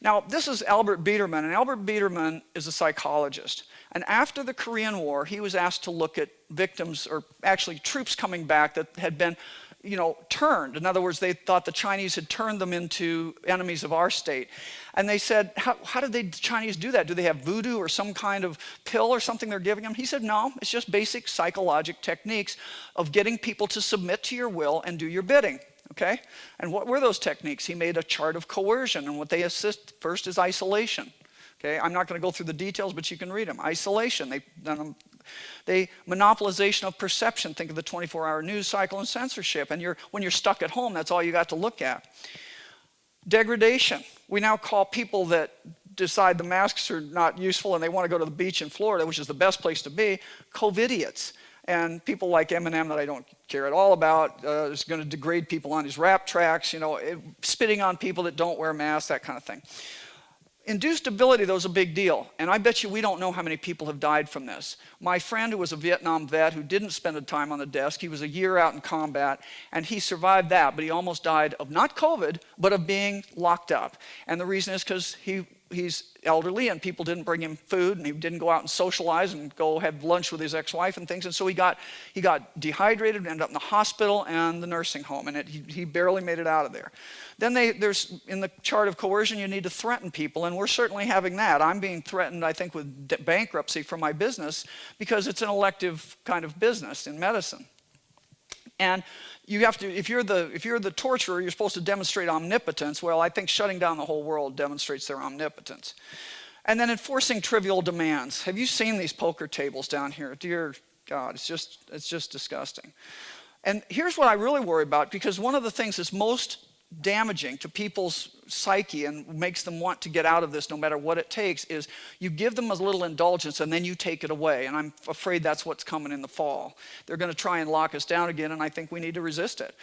Now, this is Albert Biederman, and Albert Biederman is a psychologist. And after the Korean War, he was asked to look at victims, or actually troops coming back that had been, turned. In other words, they thought the Chinese had turned them into enemies of our state. And they said, how did the Chinese do that? Do they have voodoo or some kind of pill or something they're giving them? He said, no, it's just basic psychological techniques of getting people to submit to your will and do your bidding. Okay? And what were those techniques? He made a chart of coercion, and what they assist first is isolation. Okay? I'm not going to go through the details, but you can read them. Isolation. They monopolization of perception. Think of the 24-hour news cycle and censorship. And when you're stuck at home, that's all you got to look at. Degradation. We now call people that decide the masks are not useful and they want to go to the beach in Florida, which is the best place to be, COVIDiots. And people like Eminem that I don't care at all about is going to degrade people on his rap tracks, spitting on people that don't wear masks, that kind of thing. Induced ability, though, is a big deal. And I bet you we don't know how many people have died from this. My friend who was a Vietnam vet who didn't spend the time on the desk, he was a year out in combat, and he survived that, but he almost died of not COVID, but of being locked up. And the reason is because he's elderly and people didn't bring him food and he didn't go out and socialize and go have lunch with his ex-wife and things, and so he got dehydrated and ended up in the hospital and the nursing home, and he barely made it out of there. Then there's in the chart of coercion, you need to threaten people, and we're certainly having that. I'm being threatened, I think, with bankruptcy for my business because it's an elective kind of business in medicine. And you have to, if you're the torturer, you're supposed to demonstrate omnipotence. Well, I think shutting down the whole world demonstrates their omnipotence. And then enforcing trivial demands. Have you seen these poker tables down here? Dear God, it's just disgusting. And here's what I really worry about, because one of the things that's most damaging to people's psyche and makes them want to get out of this no matter what it takes is you give them a little indulgence and then you take it away. And I'm afraid that's what's coming in the fall. They're going to try and lock us down again, and I think we need to resist it.